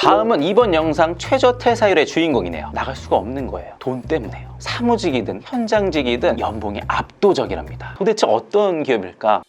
다음은 이번 영상 최저 퇴사율의 주인공이네요. 나갈 수가 없는 거예요. 돈 때문에요. 사무직이든 현장직이든 연봉이 압도적이랍니다. 도대체 어떤 기업일까?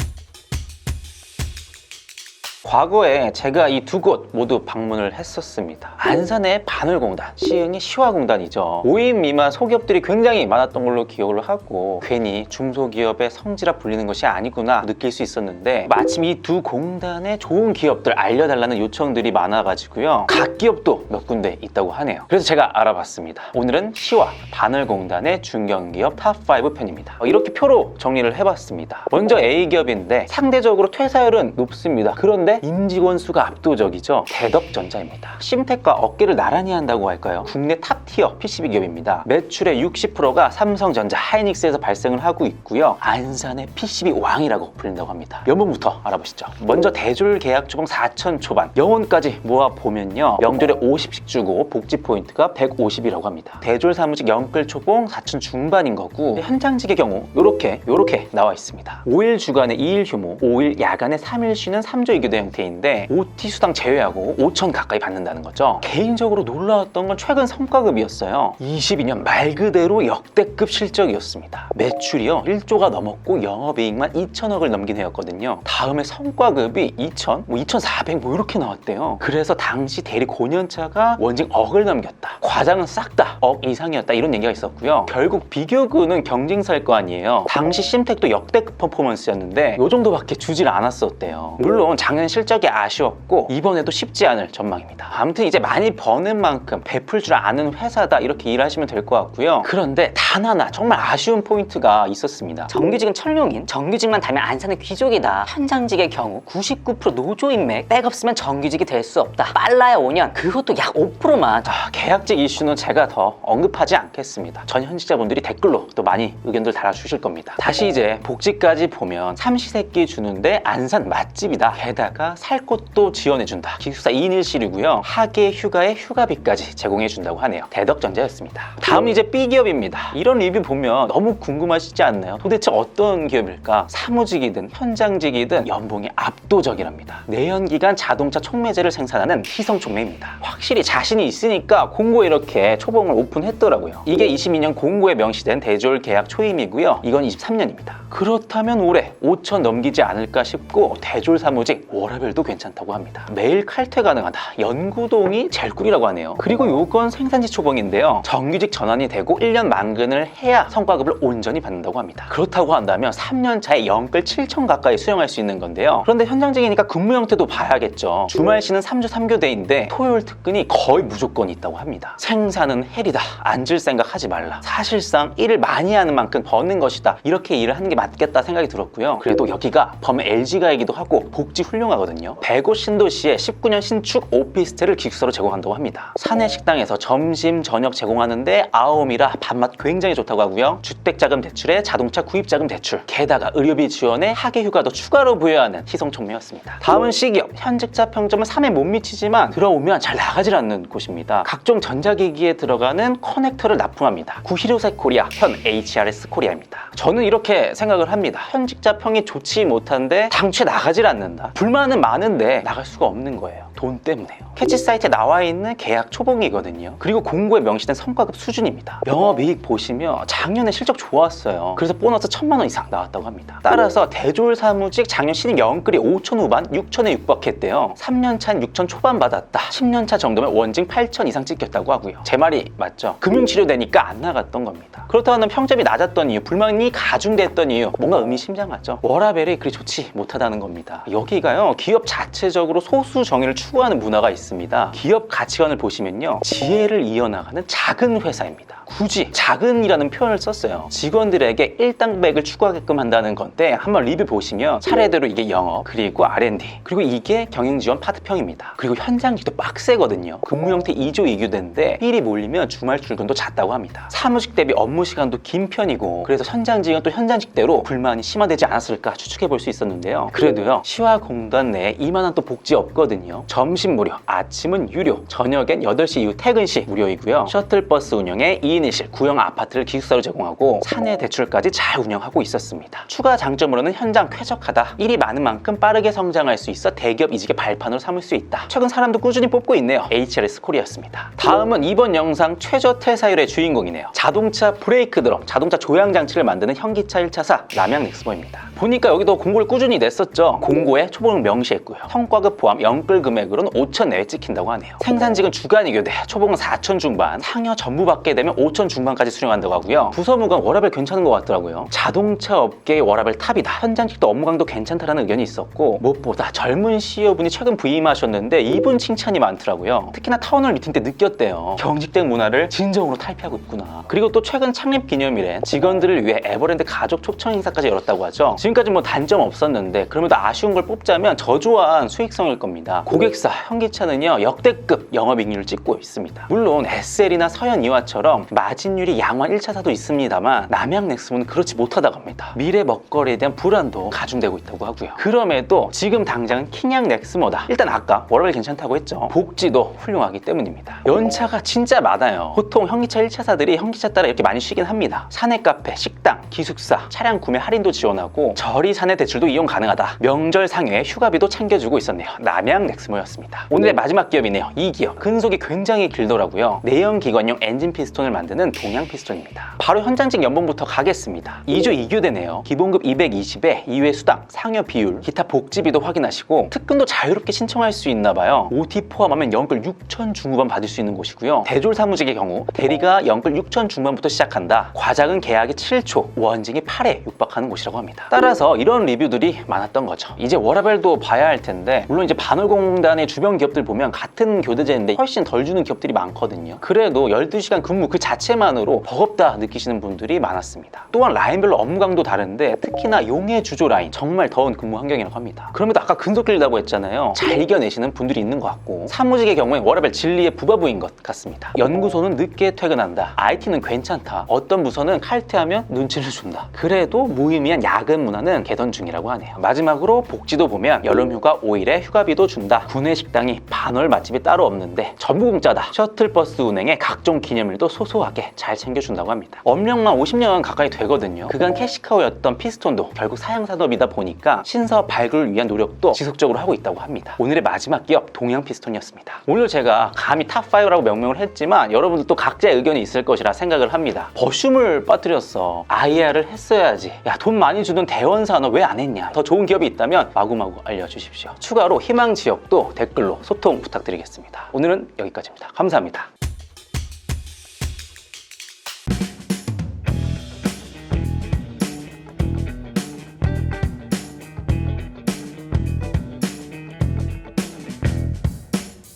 과거에 제가 이 두 곳 모두 방문을 했었습니다. 안산의 바늘공단, 시흥의 시화공단이죠. 5인 미만 소기업들이 굉장히 많았던 걸로 기억을 하고 괜히 중소기업의 성지라 불리는 것이 아니구나 느낄 수 있었는데 마침 이 두 공단의 좋은 기업들 알려달라는 요청들이 많아가지고요. 각 기업도 몇 군데 있다고 하네요. 그래서 제가 알아봤습니다. 오늘은 시화, 바늘공단의 중견기업 탑5 편입니다. 이렇게 표로 정리를 해봤습니다. 먼저 A기업인데 상대적으로 퇴사율은 높습니다. 그런데 임직원 수가 압도적이죠. 대덕전자입니다. 심텍과 어깨를 나란히 한다고 할까요? 국내 탑티어 PCB 기업입니다. 매출의 60%가 삼성전자, 하이닉스에서 발생을 하고 있고요. 안산의 PCB 왕이라고 불린다고 합니다. 연봉부터 알아보시죠. 먼저 대졸 계약 초봉 4천 초반, 영혼까지 모아보면요. 명절에 50씩 주고 복지 포인트가 150이라고 합니다. 대졸 사무직 영끌 초봉 4천 중반인 거고 현장직의 경우 요렇게 나와 있습니다. 5일 주간에 2일 휴무, 5일 야간에 3일 쉬는 3조 2교대 형태인데 OT 수당 제외하고 5천 가까이 받는다는 거죠. 개인적으로 놀라웠던 건 최근 성과급이었어요. 22년 말 그대로 역대급 실적이었습니다. 매출이요 1조가 넘었고 영업이익만 2천억을 넘긴 해였거든요. 다음에 성과급이 2천, 2,400 이렇게 나왔대요. 그래서 당시 대리 고년차가 원직 억을 넘겼다. 과장은 싹 다 억 이상이었다 이런 얘기가 있었고요. 결국 비교군은 경쟁사일 거 아니에요. 당시 심텍도 역대급 퍼포먼스였는데 요 정도밖에 주질 않았었대요. 물론 작년 실적이 아쉬웠고 이번에도 쉽지 않을 전망입니다. 아무튼 이제 많이 버는 만큼 베풀 줄 아는 회사다 이렇게 일하시면 될 것 같고요. 그런데 단 하나 정말 아쉬운 포인트가 있었습니다. 정규직은 철룡인, 정규직만 달면 안산의 귀족이다. 현장직의 경우 99% 노조 인맥, 백 없으면 정규직이 될 수 없다. 빨라야 5년, 그것도 약 5%만. 계약직 이슈는 제가 더 언급하지 않겠습니다. 전 현직자분들이 댓글로 또 많이 의견들 달아주실 겁니다. 다시 이제 복지까지 보면 삼시세끼 주는데 안산 맛집이다. 게다가 살 곳도 지원해준다. 기숙사 2인 1실이고요. 하계 휴가에 휴가비까지 제공해준다고 하네요. 대덕전자였습니다. 다음 이제 B기업입니다. 이런 리뷰 보면 너무 궁금하시지 않나요? 도대체 어떤 기업일까? 사무직이든 현장직이든 연봉이 압도적이랍니다. 내연기관 자동차 촉매제를 생산하는 희성촉매입니다. 확실히 자신이 있으니까 공고에 이렇게 초봉을 오픈했더라고요. 이게 22년 공고에 명시된 대졸 계약 초임이고요. 이건 23년입니다. 그렇다면 올해 5천 넘기지 않을까 싶고 대졸 사무직 워라밸도 괜찮다고 합니다. 매일 칼퇴 가능하다. 연구동이 제일 꿀이라고 하네요. 그리고 요건 생산지 초봉인데요. 정규직 전환이 되고 1년 만근을 해야 성과급을 온전히 받는다고 합니다. 그렇다고 한다면 3년 차에 연끌 7천 가까이 수령할 수 있는 건데요. 그런데 현장직이니까 근무 형태도 봐야겠죠. 주말 쉬는 3주 3교대인데 토요일 특근이 거의 무조건 있다고 합니다. 생산은 헬이다. 앉을 생각 하지 말라. 사실상 일을 많이 하는 만큼 버는 것이다. 이렇게 일을 하는 게 맞겠다 생각이 들었고요. 그래도 여기가 범 LG가이기도 하고 복지 훌륭하거든요. 백오 신도시에 19년 신축 오피스텔을 기숙사로 제공한다고 합니다. 사내 식당에서 점심, 저녁 제공하는데 아움이라 밥맛 굉장히 좋다고 하고요. 주택자금 대출에 자동차 구입자금 대출, 게다가 의료비 지원에 하계 휴가도 추가로 부여하는 희성촉매였습니다. 다음은 C기업. 현직자 평점은 3에 못 미치지만 들어오면 잘 나가질 않는 곳입니다. 각종 전자기기에 들어가는 커넥터를 납품합니다. 구히로세 코리아, 현 HRS 코리아입니다. 저는 이렇게 생각을 합니다. 현직자 평이 좋지 못한데 당최 나가질 않는다. 불만은 많은데 나갈 수가 없는 거예요. 돈 때문에요. 캐치 사이트에 나와 있는 계약 초봉이거든요. 그리고 공고에 명시된 성과급 수준입니다. 영업이익 보시면 작년에 실적 좋았어요. 그래서 보너스 1,000만 원 이상 나왔다고 합니다. 따라서 대졸 사무직 작년 신입 영끌이 5천 후반 6천에 육박했대요. 3년 차는 6천 초반 받았다. 10년 차 정도면 원징 8천 이상 찍혔다고 하고요. 제 말이 맞죠? 금융치료되니까 안 나갔던 겁니다. 그렇다면 평점이 낮았던 이유, 불만이 가중됐던 이유, 뭔가 의미심장하죠. 워라밸이 그리 좋지 못하다는 겁니다. 여기가요, 기업 자체적으로 소수 정의를 추구하는 문화가 있습니다. 기업 가치관을 보시면요, 지혜를 이어나가는 작은 회사입니다. 굳이 작은이라는 표현을 썼어요. 직원들에게 일당백을 추구하게끔 한다는 건데 한번 리뷰 보시면 차례대로 이게 영업, 그리고 R&D, 그리고 이게 경영지원 파트평입니다. 그리고 현장직도 빡세거든요. 근무 형태 2조 2교대인데 일이 몰리면 주말 출근도 잦다고 합니다. 사무직 대비 업무 시간도 긴 편이고 그래서 현장직은 또 현장직대로 불만이 심화되지 않았을까 추측해 볼 수 있었는데요. 그래도요, 시화공단 내에 이만한 또 복지 없거든요. 점심 무료, 아침은 유료, 저녁엔 8시 이후 퇴근 시 무료이고요. 셔틀버스 운영에 2인 2인 1실 구형 아파트를 기숙사로 제공하고 사내 대출까지 잘 운영하고 있었습니다. 추가 장점으로는 현장 쾌적하다, 일이 많은 만큼 빠르게 성장할 수 있어 대기업 이직의 발판으로 삼을 수 있다. 최근 사람도 꾸준히 뽑고 있네요. HRS 코리아였습니다. 다음은 이번 영상 최저 퇴사율의 주인공이네요. 자동차 브레이크 드럼, 자동차 조향 장치를 만드는 현기차 1차사 남양 넥스모입니다. 보니까 여기도 공고를 꾸준히 냈었죠. 공고에 초봉을 명시했고요. 성과급 포함 연끌 금액으로는 5천 내외 찍힌다고 하네요. 생산직은 주간이 교대, 초봉은 4천 중반, 상여 전부 받게 되면 5천 중반까지 수령한다고 하고요. 부서무관 워라밸 괜찮은 것 같더라고요. 자동차 업계의 워라밸 탑이다. 현장직도 업무 강도 괜찮다라는 의견이 있었고, 무엇보다 젊은 CEO분이 최근 부임하셨는데 이분 칭찬이 많더라고요. 특히나 타운홀 미팅 때 느꼈대요. 경직된 문화를 진정으로 탈피하고 있구나. 그리고 또 최근 창립 기념일에 직원들을 위해 에버랜드 가족 초청 행사까지 열었다고 하죠. 지금까지 뭐 단점 없었는데 그럼에도 아쉬운 걸 뽑자면 저조한 수익성일 겁니다. 고객사 현기차는요 역대급 영업이익률을 찍고 있습니다. 물론 SL이나 서현이화처럼 마진율이 양호한 1차사도 있습니다만 남양 넥스모는 그렇지 못하다고 합니다. 미래 먹거리에 대한 불안도 가중되고 있다고 하고요. 그럼에도 지금 당장은 킹양 넥스모다. 일단 아까 워라밸 괜찮다고 했죠. 복지도 훌륭하기 때문입니다. 연차가 진짜 많아요. 보통 현기차 1차사들이 현기차 따라 이렇게 많이 쉬긴 합니다. 사내 카페, 식당, 기숙사, 차량 구매 할인도 지원하고 저리 사내 대출도 이용 가능하다. 명절 상여에 휴가비도 챙겨주고 있었네요. 남양 넥스모였습니다. 오늘의 마지막 기업이네요. 이 기업. 근속이 굉장히 길더라고요. 내연 기관용 엔진 피스톤을 만드는 동양 피스톤입니다. 바로 현장직 연봉부터 가겠습니다. 2조 2교대네요. 기본급 220에 이외 수당, 상여 비율, 기타 복지비도 확인하시고 특근도 자유롭게 신청할 수 있나 봐요. OT 포함하면 연끌 6천 중후반 받을 수 있는 곳이고요. 대졸 사무직의 경우 대리가 연끌 6천 중반부터 시작한다. 과장은 계약이 7초, 원징이 8에 육박하는 곳이라고 합니다. 따라서 이런 리뷰들이 많았던 거죠. 이제 워라밸도 봐야 할 텐데, 물론 이제 반월공단의 주변 기업들 보면 같은 교대제인데 훨씬 덜 주는 기업들이 많거든요. 그래도 12시간 근무 그 자체만으로 버겁다 느끼시는 분들이 많았습니다. 또한 라인별로 업무 강도 다른데 특히나 용해 주조 라인 정말 더운 근무 환경이라고 합니다. 그럼에도 아까 근속 길다고 했잖아요. 잘 이겨내시는 분들이 있는 것 같고, 사무직의 경우에 워라밸 진리의 부바부인 것 같습니다. 연구소는 늦게 퇴근한다. IT는 괜찮다. 어떤 부서는 칼퇴하면 눈치를 준다. 그래도 무의미한 야근 문화는 개선 중이라고 하네요. 마지막으로 복지도 보면 여름휴가 5일에 휴가비도 준다. 구내 식당이 반월 맛집이 따로 없는데 전부 공짜다. 셔틀버스 운행에 각종 기념일도 소소하게 잘 챙겨준다고 합니다. 업력만 50년 가까이 되거든요. 그간 캐시카우였던 피스톤도 결국 사양산업이다 보니까 신사업 발굴을 위한 노력도 지속적으로 하고 있다고 합니다. 오늘의 마지막 기업 동양 피스톤이었습니다. 오늘 제가 감히 탑5라고 명명을 했지만 여러분들도 각자의 의견이 있을 것이라 생각을 합니다. 버슘을 빠뜨렸어. IR을 했어야지. 야, 돈 많이 주던 대원산업 왜 안 했냐. 더 좋은 기업이 있다면 마구마구 알려주십시오. 추가로 희망 지역도 댓글로 소통 부탁드리겠습니다. 오늘은 여기까지입니다. 감사합니다.